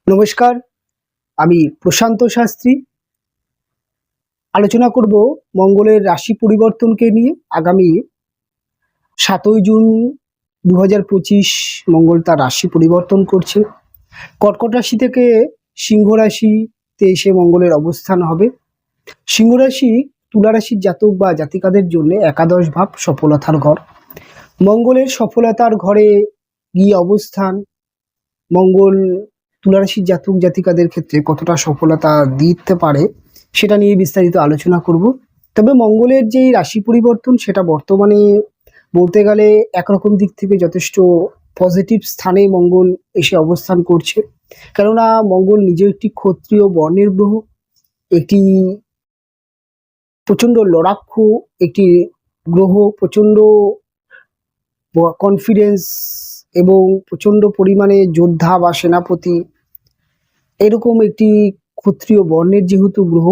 নমস্কার, আমি প্রশান্ত শাস্ত্রী। আলোচনা করব মঙ্গলের রাশি পরিবর্তনকে নিয়ে। আগামী 7ই জুন 2025 মঙ্গল তার রাশি পরিবর্তন করছে। কর্কট রাশি থেকে সিংহ রাশিতে এসে মঙ্গলের অবস্থান হবে। সিংহ রাশি তুলা রাশির জাতক বা জাতিকাদের জন্য একাদশ ভাব সফলতার ঘর। মঙ্গলের সফলতার ঘরে গিয়ে অবস্থান মঙ্গল তুলা রাশির জাতক জাতিকাদের ক্ষেত্রে কতটা সফলতা দিতে পারে সেটা নিয়ে বিস্তারিত আলোচনা করব। তবে মঙ্গলের যে রাশি পরিবর্তন সেটা বর্তমানে বলতে গেলে একরকম দিক থেকে যথেষ্ট পজিটিভ স্থানে মঙ্গল এসে অবস্থান করছে। কেননা মঙ্গল নিজে একটি ক্ষত্রিয় বর্ণের গ্রহ, একটি প্রচণ্ড লড়াকু একটি গ্রহ, প্রচণ্ড কনফিডেন্স এবং প্রচণ্ড পরিমাণে যোদ্ধা বা সেনাপতি, এরকম একটি ক্ষত্রিয় বর্ণের যেহেতু গ্রহ।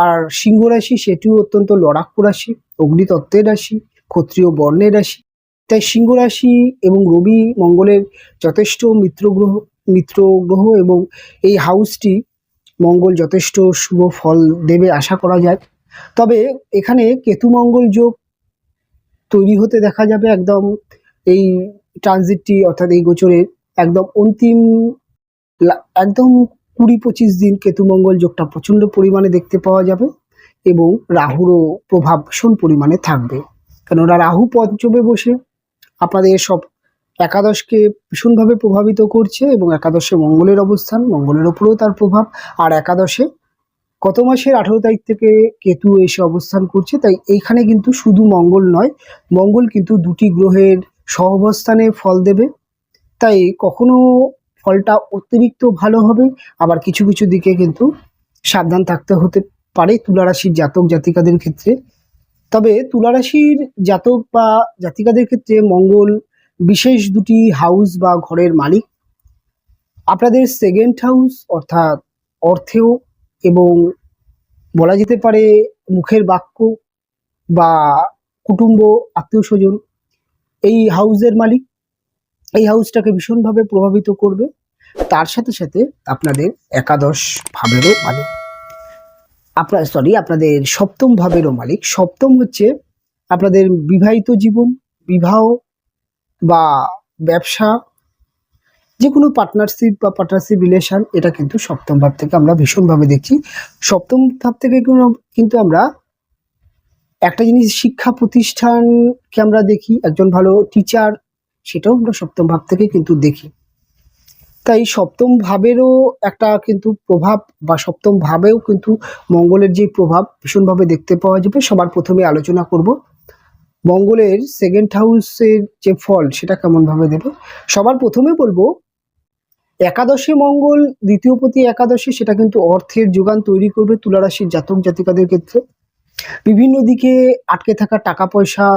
আর সিংহ রাশি সেটিও অত্যন্ত লড়াকু রাশি, অগ্নিতত্ত্বের রাশি, ক্ষত্রিয় বর্ণের রাশি। তাই সিংহ রাশি এবং রবি মঙ্গলের যথেষ্ট মিত্র গ্রহ এবং এই হাউসটি মঙ্গল যথেষ্ট শুভ ফল দেবে আশা করা যায়। তবে এখানে কেতু মঙ্গল যোগ তৈরি হতে দেখা যাবে একদম এই ট্রানজিটটি, অর্থাৎ এই গোচরের একদম অন্তিম একদম 20-25 দিন কেতু মঙ্গল যোগটা প্রচন্ড পরিমাণে দেখতে পাওয়া যাবে এবং রাহুরও প্রভাব ভীষণ পরিমাণে থাকবে। কেননা রাহু পঞ্চমে বসে আপনাদের সব একাদশকে ভীষণভাবে প্রভাবিত করছে এবং একাদশে মঙ্গলের অবস্থান, মঙ্গলের ওপরেও তার প্রভাব। আর একাদশে গত মাসের 18 তারিখ থেকে কেতু এসে অবস্থান করছে। তাই এইখানে কিন্তু শুধু মঙ্গল নয়, মঙ্গল কিন্তু দুটি গ্রহের সহাবস্থানে ফল দেবে। তাই কখনো ফলটা অতিরিক্ত ভালো হবে, আবার কিছু কিছু দিকে কিন্তু সাবধান থাকতে হতে পারে তুলা রাশির জাতক জাতিকাদের ক্ষেত্রে। তবে তুলা রাশির জাতক বা জাতিকাদের ক্ষেত্রে মঙ্গল বিশেষ দুটি হাউস বা ঘরের মালিক। আপনাদের সেকেন্ড হাউস অর্থাৎ অর্থেও এবং বলা যেতে পারে মুখের বাক্য বা কুটুম্ব আত্মীয় স্বজন, এই হাউসের মালিক। এই হাউসটাকে ভীষণভাবে প্রভাবিত করবে। তার সাথে সাথে আপনাদের একাদশ ভাবেরও মালিক, আপনাদের সপ্তম ভাবেরও মালিক। সপ্তম হচ্ছে আপনাদের বিবাহিত জীবন, বিবাহ বা ব্যবসা, যে কোনো পার্টনারশিপ রিলেশন, এটা কিন্তু সপ্তম ভাব থেকে আমরা ভীষণভাবে দেখছি। সপ্তম ভাব থেকে কিন্তু আমরা একটা জিনিস, শিক্ষা প্রতিষ্ঠানকে আমরা দেখি, একজন ভালো টিচার, সেটাও আমরা সপ্তম ভাব থেকে কিন্তু দেখি। তাই সপ্তম ভাবেরও একটা কিন্তু প্রভাব, বা সপ্তম ভাবেও কিন্তু মঙ্গলের যে প্রভাব ভীষণভাবে দেখতে পাওয়া যাবে। সবার প্রথমে আলোচনা করব মঙ্গলের সেকেন্ড হাউসের যে ফল সেটা কেমন ভাবে দেবে। সবার প্রথমে বলবো একাদশে মঙ্গল দ্বিতীয়পতি একাদশে, সেটা কিন্তু অর্থের যোগান তৈরি করবে তুলা রাশির জাতক জাতিকাদের ক্ষেত্রে। বিভিন্ন দিকে আটকে থাকা টাকা পয়সা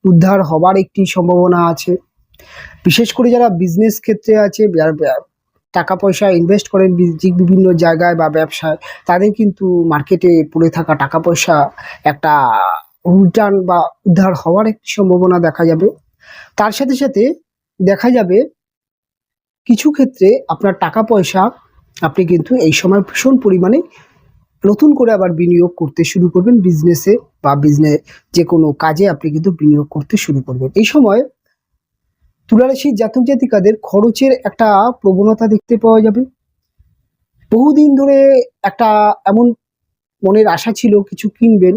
উদ্ধার হবার একটি সম্ভাবনা আছে। বিশেষ করে যারা বিজনেস ক্ষেত্রে আছে, টাকা পয়সা ইনভেস্ট করেন বিভিন্ন জায়গায় বা ব্যবসায়, তাদের কিন্তু মার্কেটে পড়ে থাকা টাকা পয়সা একটা রিটার্ন বা উদ্ধার হওয়ার একটি সম্ভাবনা দেখা যাবে। তার সাথে সাথে দেখা যাবে কিছু ক্ষেত্রে আপনার টাকা পয়সা আপনি কিন্তু এই সময় ভীষণ পরিমাণে নতুন করে আবার বিনিয়োগ করতে শুরু করবেন বিজনেসে, বা যে কোনো কাজে আপনি কিন্তু বিনিয়োগ করতে শুরু করবেন। এই সময় তুলা রাশির জাতক জাতিকাদের খরচের একটা প্রবণতা দেখতে পাওয়া যাবে। বহুদিন ধরে একটা এমন মনের আশা ছিল কিছু কিনবেন,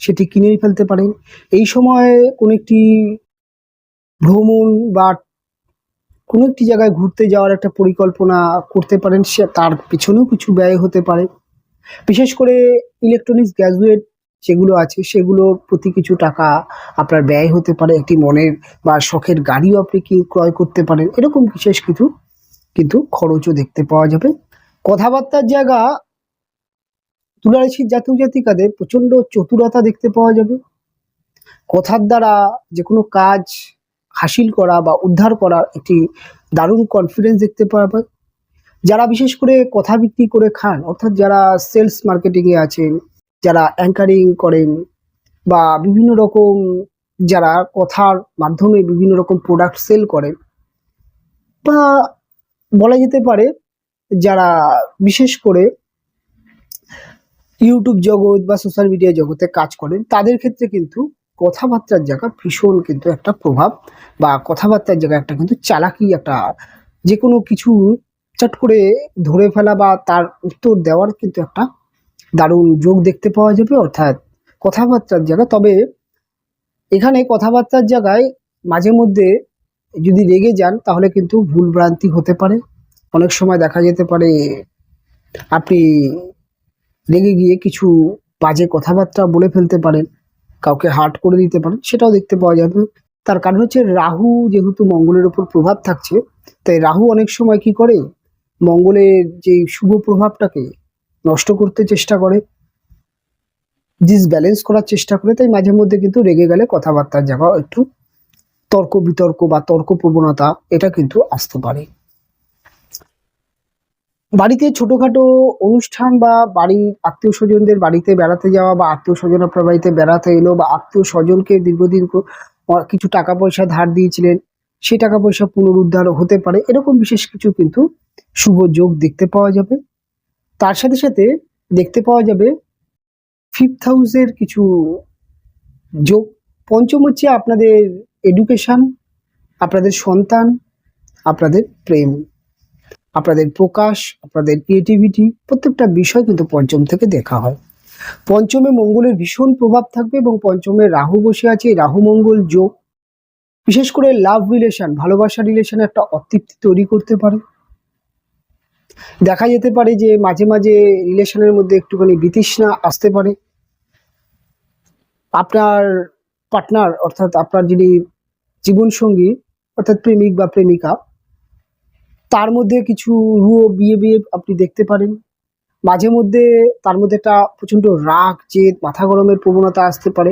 সেটি কিনে ফেলতে পারেন। এই সময় কোনো একটি ভ্রমণ বা কোনো একটি জায়গায় ঘুরতে যাওয়ার একটা পরিকল্পনা করতে পারেন, সে তার পিছনেও কিছু ব্যয় হতে পারে। বিশেষ করে ইলেকট্রনিক্স গ্যাজেট যেগুলো আছে সেগুলোর প্রতি কিছু টাকা আপনার ব্যয় হতে পারে। একটি মনের বা শখের গাড়িও আপনি ক্রয় করতে পারেন। এরকম বিশেষ কিছু কিন্তু খরচও দেখতে পাওয়া যাবে। কথাবার্তার জায়গা তুলা রাশির জাতক জাতিকাদের প্রচন্ড চতুরতা দেখতে পাওয়া যাবে। কথার দ্বারা যে কোনো কাজ হাসিল করা বা উদ্ধার করার একটি দারুণ কনফিডেন্স দেখতে পাওয়া যায়। যারা বিশেষ করে কথা বিক্রি করে খান, অর্থাৎ যারা সেলস মার্কেটিংয়ে আছেন, যারা অ্যাঙ্কারিং করেন, বা বিভিন্ন রকম যারা কথার মাধ্যমে বিভিন্ন রকম প্রোডাক্ট সেল করেন, বা বলা যেতে পারে যারা বিশেষ করে ইউটিউব জগৎ বা সোশ্যাল মিডিয়া জগতে কাজ করেন তাদের ক্ষেত্রে কিন্তু কথাবার্তার জায়গা ভীষণ কিন্তু একটা প্রভাব, বা কথাবার্তার জায়গা একটা কিন্তু চালাকি, একটা যে কোনো কিছু চট করে ধরে ফেলা বা তার উত্তর দেওয়ার কিন্তু একটা দারুণ যোগ দেখতে পাওয়া যাবে, অর্থাৎ কথাবার্তার জায়গা। তবে এখানে কথাবার্তার জায়গায় মাঝে মধ্যে যদি রেগে যান তাহলে কিন্তু ভুলভ্রান্তি হতে পারে। অনেক সময় দেখা যেতে পারে আপনি রেগে গিয়ে কিছু বাজে কথাবার্তা বলে ফেলতে পারেন, কাউকে হার্ট করে দিতে পারেন, সেটাও দেখতে পাওয়া যাবে। তার কারণ হচ্ছে রাহু যেহেতু মঙ্গলের উপর প্রভাব থাকছে, তাই রাহু অনেক সময় কি করে, মঙ্গলের যে শুভ প্রভাবটাকে নষ্ট করতে চেষ্টা করে, ডিসব্যালেন্স করার চেষ্টা করে। তাই মাঝে মধ্যে কিন্তু রেগে গেলে কথাবার্তার জায়গা একটু তর্ক বিতর্ক বা তর্ক প্রবণতা এটা কিন্তু আসতে পারে। বাড়িতে ছোটখাটো অনুষ্ঠান বা বাড়ির আত্মীয় স্বজনদের বাড়িতে বেড়াতে যাওয়া, বা আত্মীয় স্বজন আপনার বাড়িতে বেড়াতে এলো, বা আত্মীয় স্বজনকে দীর্ঘদিন কিছু টাকা পয়সা ধার দিয়েছিলেন, সেই টাকা পয়সা পুনরুদ্ধার হতে পারে, এরকম বিশেষ কিছু কিন্তু শুভ যোগ দেখতে পাওয়া যাবে। তার সাথে সাথে দেখতে পাওয়া যাবে ফিফথ হাউসের কিছু যোগ। পঞ্চম হচ্ছে আপনাদের এডুকেশন, আপনাদের সন্তান, আপনাদের প্রেম, আপনাদের প্রকাশ, আপনাদের ক্রিয়েটিভিটি, প্রত্যেকটা বিষয় কিন্তু পঞ্চম থেকে দেখা হয়। পঞ্চমে মঙ্গলের ভীষণ প্রভাব থাকবে এবং পঞ্চমে রাহু বসে আছে। রাহু মঙ্গল যোগ বিশেষ করে লাভ রিলেশন, ভালোবাসা রিলেশনে একটা অতৃপ্তি তৈরি করতে পারে। দেখা যেতে পারে যে মাঝে মাঝে রিলেশনের মধ্যে একটুখানি বিতৃষ্ণা আসতে পারে। আপনার পার্টনার অর্থাৎ আপনার যিনি জীবনসঙ্গী অর্থাৎ প্রেমিক বা প্রেমিকা, তার মধ্যে কিছু রুয়ো বিয়ে বিয়ে আপনি দেখতে পারেন। মাঝে মধ্যে তার মধ্যে একটা প্রচণ্ড রাগ, জেদ, মাথা গরমের প্রবণতা আসতে পারে।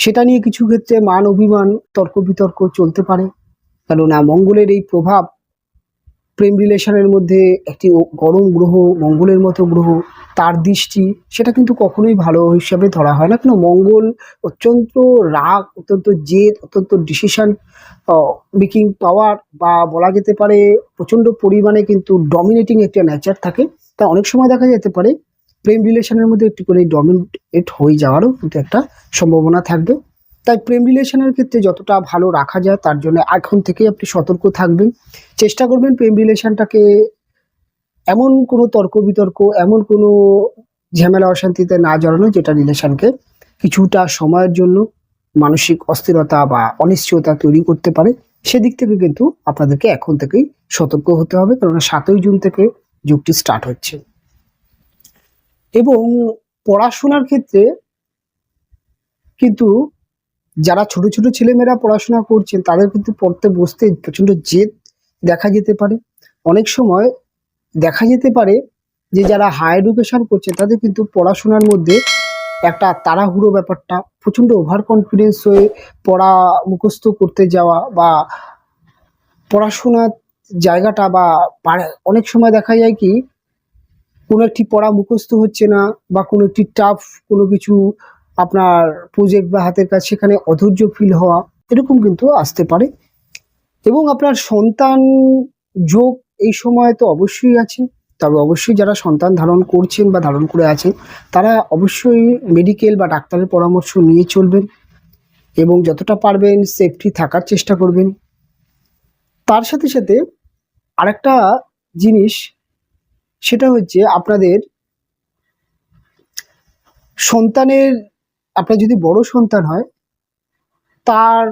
সেটা নিয়ে কিছু ক্ষেত্রে মান অভিমান, তর্ক বিতর্ক চলতে পারে। কেননা মঙ্গলের এই প্রভাব প্রেম রিলেশনের মধ্যে একটি গরম গ্রহ, মঙ্গলের মতো গ্রহ, তার দৃষ্টি সেটা কিন্তু কখনোই ভালো হিসাবে ধরা হয় না। কেন মঙ্গল অত্যন্ত রাগ, অত্যন্ত জেদ, অত্যন্ত ডিসিশন মেকিং পাওয়ার, বা বলা যেতে পারে প্রচণ্ড পরিমাণে কিন্তু ডমিনেটিং একটা নেচার থাকে। তা অনেক সময় দেখা যেতে পারে প্রেম রিলেশনের মধ্যে একটু করে ডমিনেট হয়ে যাওয়ারও কিন্তু একটা সম্ভাবনা থাকবে। তাই প্রেম রিলেশনের ক্ষেত্রে যতটা ভালো রাখা যায় তার জন্য এখন থেকেই আপনি সতর্ক থাকবেন। চেষ্টা করবেন প্রেম রিলেশনটাকে এমন কোনো তর্ক বিতর্ক, এমন কোনো ঝামেলা অশান্তিতে না জড়ানো যেটা রিলেশনকে কিছুটা সময়ের জন্য মানসিক অস্থিরতা বা অনিশ্চয়তা তৈরি করতে পারে। সেদিক থেকে কিন্তু আপনাদেরকে এখন থেকেই সতর্ক হতে হবে, কারণ 7ই জুন থেকে যুগটি স্টার্ট হচ্ছে। এবং পড়াশোনার ক্ষেত্রে কিন্তু যারা ছোট ছোট ছেলেমেয়েরা পড়াশোনা করছেন তাদের কিন্তু পড়তে বসতে প্রচণ্ড জেদ দেখা যেতে পারে। অনেক সময় দেখা যেতে পারে যে যারা হায়ার এডুকেশন করছে তাদের কিন্তু পড়াশোনার মধ্যে একটা তাড়াহুড়ো ব্যাপারটা, প্রচণ্ড ওভার কনফিডেন্স হয়ে পড়া মুখস্থ করতে যাওয়া, বা পড়াশোনার জায়গাটা বা অনেক সময় দেখা যায় কি কোনো একটি পড়া মুখস্থ হচ্ছে না, বা কোনো একটি টাফ কোনো কিছু আপনার প্রজেক্ট বা হাতের কাজ, সেখানে অধৈর্য ফিল হওয়া, এরকম কিন্তু আসতে পারে। এবং আপনার সন্তান যোগ এই সময় তো অবশ্যই আছে। তবে অবশ্যই যারা সন্তান ধারণ করছেন বা ধারণ করে আছেন তারা অবশ্যই মেডিকেল বা ডাক্তারের পরামর্শ নিয়ে চলবেন এবং যতটা পারবেন সেফটি থাকার চেষ্টা করবেন। তার সাথে সাথে আরেকটা জিনিস, সেটা হচ্ছে আপনাদের সন্তানের, আপনার যদি বড় সন্তান হয় তার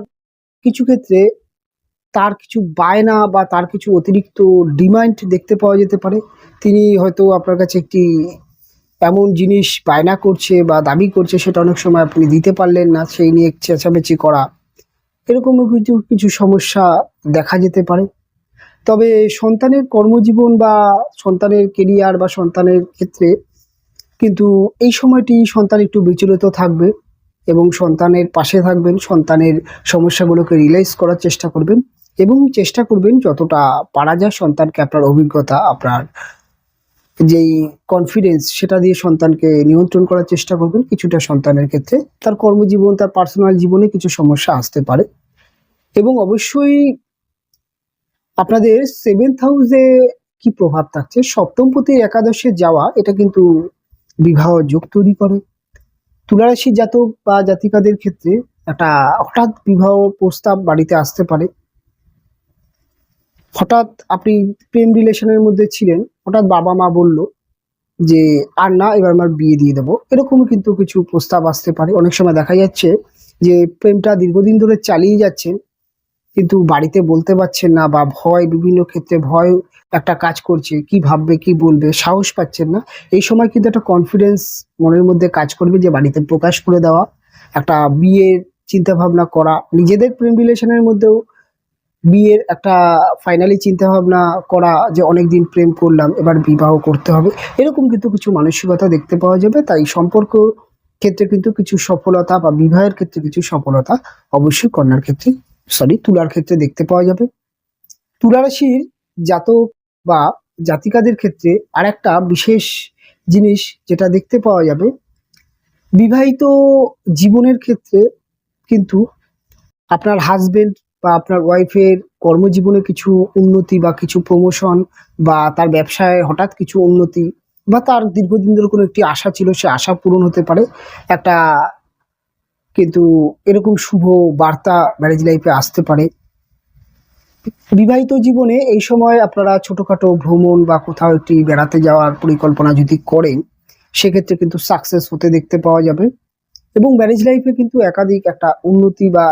কিছু ক্ষেত্রে তার কিছু বায়না বা তার কিছু অতিরিক্ত ডিমান্ড দেখতে পাওয়া যেতে পারে। তিনি হয়তো আপনার কাছে একটি এমন জিনিস বায়না করছে বা দাবি করছে, সেটা অনেক সময় আপনি দিতে পারলেন না, সেই নিয়ে চেঁচামেচি করা, এরকমও কিছু কিছু সমস্যা দেখা যেতে পারে। তবে সন্তানের কর্মজীবন বা সন্তানের কেরিয়ার বা সন্তানের ক্ষেত্রে কিন্তু এই সময়টি সন্তান একটু বিচলিত থাকবে এবং সন্তানের পাশে থাকবেন, সন্তানের সমস্যাগুলোকে রিয়েলাইজ করার চেষ্টা করবেন এবং চেষ্টা করবেন যতটা পারা যায় সন্তানকে আপনার অভিজ্ঞতা, আপনার যেই কনফিডেন্স সেটা দিয়ে সন্তানকে নিয়ন্ত্রণ করার চেষ্টা করবেন। কিছুটা সন্তানের ক্ষেত্রে তার কর্মজীবন, তার পার্সোনাল জীবনে কিছু সমস্যা আসতে পারে। এবং অবশ্যই আপনাদের 7th হাউসে কি প্রভাব থাকছে। সপ্তমপতির একাদশে যাওয়া এটা কিন্তু বিবাহ যোগ তৈরি করে। তুলারাশি জাতক বা জাতিকাদের ক্ষেত্রে একটা হঠাৎ বিবাহ প্রস্তাব বাড়িতে আসতে পারে। হঠাৎ আপনি প্রেম রিলেশনের মধ্যে ছিলেন, হঠাৎ বাবা মা বলল যে আর না, এবার আমার বিয়ে দিয়ে দেবো, এরকমও কিন্তু কিছু প্রস্তাব আসতে পারে। অনেক সময় দেখা যাচ্ছে যে প্রেমটা দীর্ঘদিন ধরে চালিয়ে যাচ্ছেন, কিন্তু বাড়িতে বলতে পারছেন না, বা ভয়, বিভিন্ন ক্ষেত্রে ভয় একটা কাজ করছে, কি ভাববে কি বলবে, সাহস পাচ্ছেন না। এই সময় কিন্তু একটা কনফিডেন্স মনের মধ্যে কাজ করবে যে বাড়িতে প্রকাশ করে দেওয়া, একটা বিয়ের চিন্তা ভাবনা করা, নিজেদের প্রেম রিলেশনের মধ্যেও বিয়ের একটা ফাইনালি চিন্তা ভাবনা করা যে অনেকদিন প্রেম করলাম, এবার বিবাহ করতে হবে, এরকম কিন্তু কিছু মানসিকতা দেখতে পাওয়া যাবে। তাই সম্পর্ক ক্ষেত্রে কিন্তু কিছু সফলতা বা বিবাহের ক্ষেত্রে কিছু সফলতা অবশ্যই কন্যার ক্ষেত্রে, তুলার ক্ষেত্রে দেখতে পাওয়া যাবে। তুলা রাশির জাতক বা জাতিকাদের ক্ষেত্রে আর একটা বিশেষ জিনিস যেটা দেখতে পাওয়া যাবে, বিবাহিত জীবনের ক্ষেত্রে কিন্তু আপনার হাজবেন্ড বা আপনার ওয়াইফের কর্মজীবনে কিছু উন্নতি বা কিছু প্রমোশন, বা তার ব্যবসায় হঠাৎ কিছু উন্নতি, বা তার দীর্ঘদিন ধরে কোনো একটি আশা ছিল, সে আশা পূরণ হতে পারে। একটা কিন্তু এরকম শুভ বার্তা ম্যারেজ লাইফে আসতে পারে। বিবাহিত জীবনে এই সময় আপনারা ছোটখাটো ভ্রমণ বা কোথাও একটি বেড়াতে যাওয়ার পরিকল্পনা যদি করেন, সেক্ষেত্রে কিন্তু সাকসেস হতে দেখতে পাওয়া যাবে। এবং ম্যারেজ লাইফে কিন্তু একাধিক একটা উন্নতি বা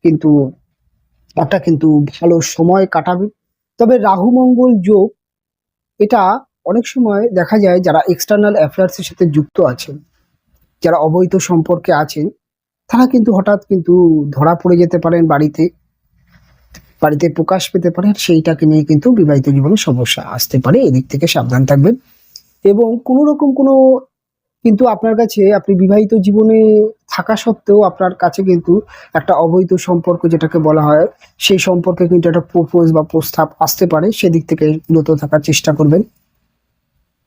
কিন্তু একটা ভালো সময় কাটাবে। তবে রাহু মঙ্গল যোগ, এটা অনেক সময় দেখা যায় যারা এক্সটার্নাল অ্যাফেয়ার্সের সাথে যুক্ত আছেন, যারা অবৈধ সম্পর্কে আছেন, তারা কিন্তু হঠাৎ কিন্তু ধরা পড়ে যেতে পারেন, বাড়িতে বাড়িতে প্রকাশ পেতে পারে। সেইটাকে নিয়ে কিন্তু বিবাহিত জীবনে সমস্যা আসতে পারে, এদিক থেকে সাবধান থাকবেন। এবং কোনো রকম কোনো কিন্তু আপনার কাছে, আপনি বিবাহিত জীবনে থাকা সত্ত্বেও আপনার কাছে কিন্তু একটা অবৈধ সম্পর্ক যেটাকে বলা হয়, সেই সম্পর্কে কিন্তু একটা প্রপোজ বা প্রস্তাব আসতে পারে, সেদিক থেকে বিরত থাকার চেষ্টা করবেন।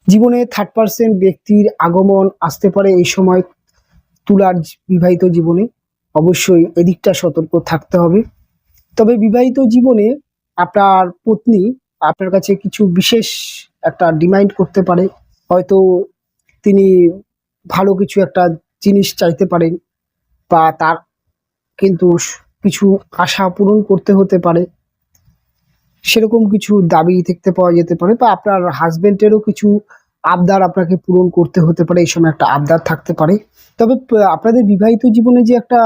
জীবনে থার্ড পার্সন ব্যক্তির আগমন আসতে পারে এই সময় তুলার বিবাহিত জীবনে, অবশ্যই এদিকটা সতর্ক থাকতে হবে। তবে বিবাহিত জীবনে আপনার পত্নী আপনার কাছে কিছু বিশেষ একটা ডিমান্ড করতে পারে। হয়তো তিনি ভালো কিছু একটা জিনিস চাইতে পারেন, বা তার কিন্তু কিছু আশা পূরণ করতে হতে পারে, সেরকম কিছু দাবি দেখতে পাওয়া যেতে পারে। বা আপনার হাজবেন্ডেরও কিছু আবদার আপনাকে পূরণ করতে হতে পারে, এই সময় একটা আবদার থাকতে পারে। তবে আপনাদের বিবাহিত জীবনে যে একটা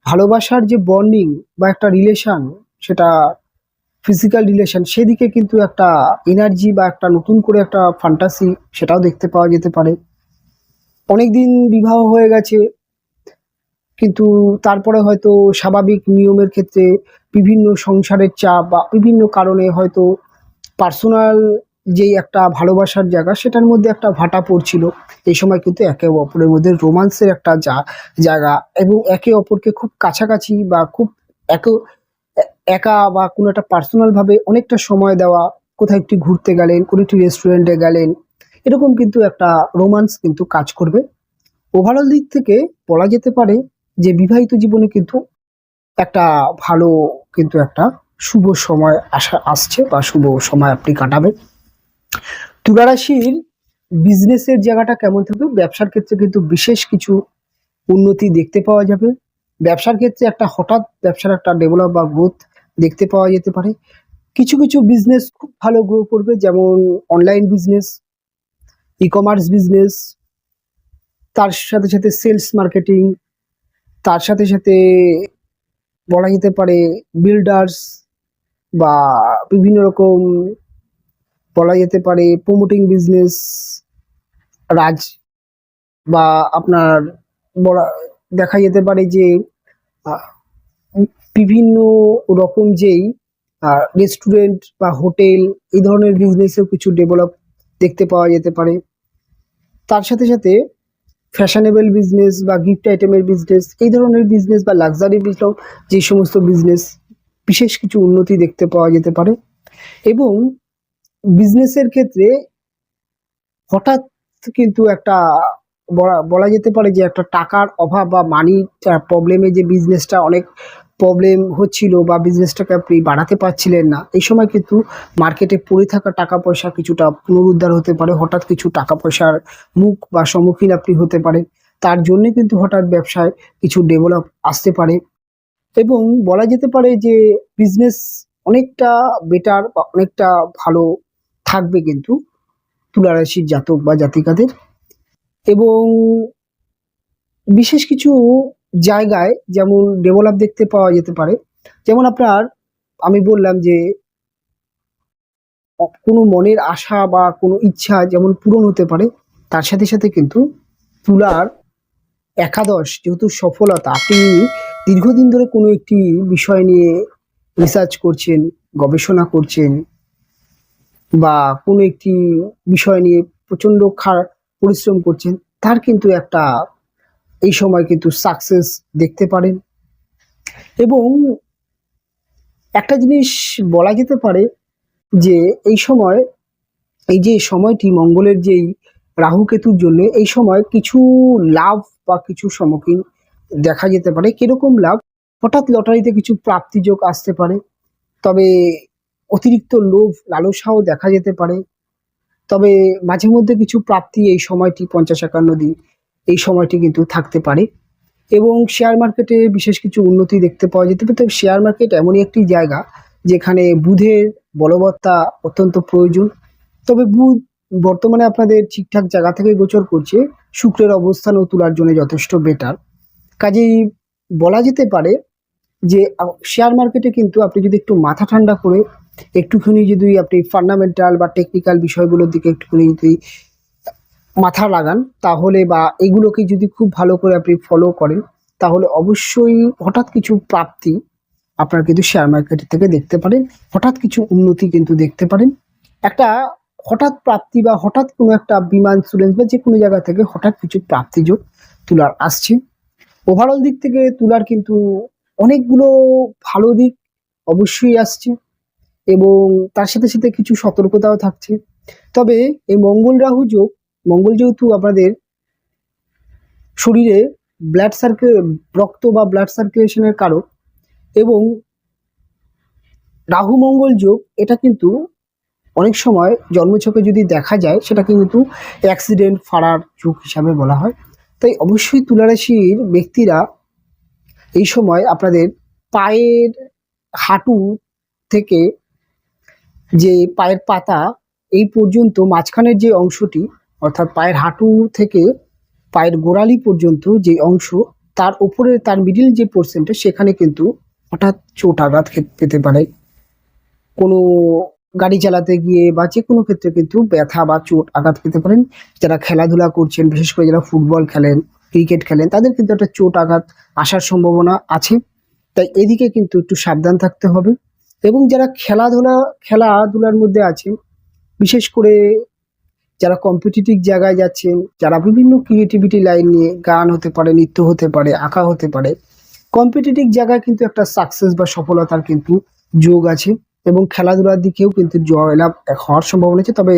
ভালোবাসার যে বন্ডিং বা একটা রিলেশন, সেটা ফিজিক্যাল রিলেশন, সেদিকে কিন্তু একটা এনার্জি বা একটা নতুন করে একটা ফ্যান্টাসি, সেটাও দেখতে পাওয়া যেতে পারে। অনেকদিন বিবাহ হয়ে গেছে, কিন্তু তারপরে হয়তো স্বাভাবিক নিয়মের ক্ষেত্রে বিভিন্ন সংসারের চাপ বা বিভিন্ন কারণে হয়তো পার্সোনাল যেই একটা ভালোবাসার জায়গা, সেটার মধ্যে একটা ভাটা পড়ছিল। এই সময় কিন্তু একে অপরের মধ্যে রোমান্সের একটা জায়গা, এবং একে অপরকে খুব কাছাকাছি বা খুব একে একা বা কোনো একটা পার্সোনাল ভাবে অনেকটা সময় দেওয়া, কোথাও একটু ঘুরতে গেলেন, কোনো একটি রেস্টুরেন্টে গেলেন, এরকম কিন্তু একটা রোমান্স কিন্তু কাজ করবে। ওভারঅল দিক থেকে বলা যেতে পারে যে বিবাহিত জীবনে কিন্তু একটা ভালো, কিন্তু একটা শুভ সময় আসছে, বা শুভ সময় আপনি কাটাবেন। তুলা রাশির বিজনেসের জায়গাটা কেমন থাকবে? ব্যবসার ক্ষেত্রে কিন্তু বিশেষ কিছু উন্নতি দেখতে পাওয়া যাবে। ব্যবসার ক্ষেত্রে একটা হঠাৎ ব্যবসার একটা ডেভেলপ বা গ্রোথ দেখতে পাওয়া যেতে পারে। কিছু কিছু বিজনেস খুব ভালো গ্রো করবে, যেমন online business, e commerce business, তার সাথে সাথে সেলস মার্কেটিং, তার সাথে সাথে বলা যেতে পারে বিল্ডার্স, বা বিভিন্ন রকম বলা যেতে পারে প্রমোটিং বিজনেস, রাজ, বা আপনার বলা দেখা যেতে পারে যে আহ, বিভিন্ন রকম যেই রেস্টুরেন্ট বা হোটেল, এই ধরনের বিজনেসেও কিছু ডেভেলপ দেখতে পাওয়া যেতে পারে। তার সাথে সাথে ফ্যাশনেবল বিজনেস বা গিফট আইটেমের বিজনেস, এই ধরনের বিজনেস বা লাক্সারি বিজনেস, যে সমস্ত বিজনেস, বিশেষ কিছু উন্নতি দেখতে পাওয়া যেতে পারে। এবং বিজনেসের ক্ষেত্রে হঠাৎ কিন্তু একটা বলা যেতে পারে যে একটা টাকার অভাব বা মানি প্রবলেমে যে বিজনেসটা অনেক প্রবলেম হচ্ছিল বা বিজনেসটাকে আপনি বাড়াতে পারছিলেন না, এই সময় কিন্তু মার্কেটে পড়ে থাকা টাকা পয়সা কিছুটা পুনরুদ্ধার হতে পারে। হঠাৎ কিছু টাকা পয়সার মুখ বা সম্মুখীন আপনি হতে পারেন, তার জন্য কিন্তু হঠাৎ ব্যবসায় কিছু ডেভেলপ আসতে পারে। এবং বলা যেতে পারে যে বিজনেস অনেকটা বেটার বা অনেকটা ভালো থাকবে কিন্তু তুলা রাশির জাতক বা জাতিকাদের। এবং বিশেষ কিছু জায়গায় যেমন ডেভেলপ দেখতে পাওয়া যেতে পারে, যেমন আপনার আমি বললাম যে কোনো মনের আশা বা কোনো ইচ্ছা যেমন পূরণ হতে পারে, তার সাথে সাথে কিন্তু তুলার একাদশ যেহেতু সফলতা, আপনি দীর্ঘদিন ধরে কোনো একটি বিষয় নিয়ে রিসার্চ করছেন, গবেষণা করছেন, বা কোনো একটি বিষয় নিয়ে প্রচণ্ড পরিশ্রম করছেন, তার কিন্তু একটা এই সময় কিন্তু সাকসেস দেখতে পারেন। এবং একটা জিনিস বলা যেতে পারে যে এই সময়, এই যে সময়টি মঙ্গলের যেই রাহু কেতুর জন্য, এই সময় কিছু লাভ বা কিছু সম্মুখীন দেখা যেতে পারে। কিরকম লাভ? হঠাৎ লটারিতে কিছু প্রাপ্তিযোগ আসতে পারে, তবে অতিরিক্ত লোভ লালসাও দেখা যেতে পারে। তবে মাঝে মধ্যে কিছু প্রাপ্তি এই সময়টি 50-51 দিন এই সময়টি কিন্তু থাকতে পারে। এবং শেয়ার মার্কেটে বিশেষ কিছু উন্নতি দেখতে পাওয়া যেতে পারে। তবে শেয়ার মার্কেট এমনই একটি জায়গা যেখানে বুধের বলবত্তা অত্যন্ত প্রয়োজন। তবে বুধ বর্তমানে আপনাদের ঠিকঠাক জায়গা থেকে গোচর করছে, শুক্রের অবস্থানও তুলার জন্য যথেষ্ট বেটার। কাজেই বলা যেতে পারে যে শেয়ার মার্কেটে কিন্তু আপনি যদি একটু মাথা ঠান্ডা করে একটুখানি যদি আপনি ফান্ডামেন্টাল বা টেকনিক্যাল বিষয়গুলোর দিকে একটুখানি যদি মাথা লাগান, তাহলে বা এগুলোকে যদি খুব ভালো করে আপনি ফলো করেন, তাহলে অবশ্যই হঠাৎ কিছু প্রাপ্তি আপনারা কিন্তু শেয়ার মার্কেট থেকে দেখতে পারেন। হঠাৎ কিছু উন্নতি কিন্তু দেখতে পারেন। একটা হঠাৎ প্রাপ্তি বা হঠাৎ কোনো একটা বিমা ইন্স্যুরেন্স বা যে কোনো জায়গা থেকে হঠাৎ কিছু প্রাপ্তিযোগ তুলার আসছে। ওভারঅল দিক থেকে তুলার কিন্তু অনেকগুলো ভালো দিক অবশ্যই আসছে, এবং তার সাথে সাথে কিছু সতর্কতাও থাকছে। তবে এই মঙ্গল রাহু যোগ, মঙ্গল যেহেতু আপনাদের শরীরে ব্লাড রক্ত বা ব্লাড সার্কুলেশনের কারক, এবং রাহু মঙ্গল যোগ এটা কিন্তু অনেক সময় জন্মছকে যদি দেখা যায় সেটা কিন্তু অ্যাক্সিডেন্ট ফাড়ার যোগ হিসাবে বলা হয়। তাই অবশ্যই তুলারাশির ব্যক্তিরা এই সময় আপনাদের পায়ের হাঁটু থেকে যে পায়ের পাতা এই পর্যন্ত মাঝখানের যে অংশটি, অর্থাৎ পায়ের হাঁটু থেকে পায়ের গোড়ালি পর্যন্ত যে অংশ, তার উপরে তার মিডিল যে পোর্শনটা, সেখানে কিন্তু হঠাৎ চোট আঘাত পেতে পারে। কোনো গাড়ি চালাতে গিয়ে বা যে কোনো ক্ষেত্রে কিন্তু ব্যথা বা চোট আঘাত পেতে পারেন। যারা খেলাধুলা করছেন, বিশেষ করে যারা ফুটবল খেলেন, ক্রিকেট খেলেন, তাদের কিন্তু একটা চোট আঘাত আসার সম্ভাবনা আছে। তাই এদিকে কিন্তু একটু সাবধান থাকতে হবে। এবং যারা খেলাধুলার মধ্যে আছেন, বিশেষ করে যারা কম্পিটিটিভ জায়গায় যাচ্ছেন, যারা বিভিন্ন ক্রিয়েটিভিটি লাইন নিয়ে, গান হতে পারে, নৃত্য হতে পারে, আঁকা হতে পারে, কম্পিটিটিভ জায়গায় কিন্তু একটা সাকসেস বা সফলতার কিন্তু যোগ আছে। এবং খেলাধুলার দিকেও কিন্তু জয়লাভ হওয়ার সম্ভাবনা আছে। তবে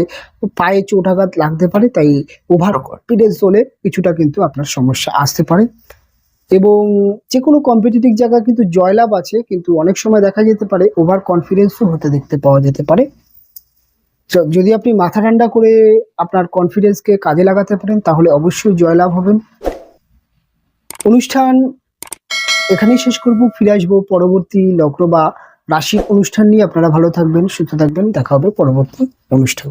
পায়ে চোট আঘাত লাগতে পারে, তাই ওভার কনফিডেন্স হলে কিছুটা কিন্তু আপনার সমস্যা আসতে পারে। এবং যে কোনো কম্পিটিটিভ জায়গায় কিন্তু জয়লাভ আছে, কিন্তু অনেক সময় দেখা যেতে পারে ওভার কনফিডেন্সও হতে দেখতে পাওয়া যেতে পারে। যদি আপনি মাথা ঠান্ডা করে আপনার কনফিডেন্সকে কাজে লাগাতে পারেন, তাহলে অবশ্যই জয়লাভ হবেন। অনুষ্ঠান এখানেই শেষ করব। ফিরে আসবো পরবর্তী লগ্ন বা রাশির অনুষ্ঠান নিয়ে। আপনারা ভালো থাকবেন, সুস্থ থাকবেন, দেখা হবে পরবর্তী অনুষ্ঠান।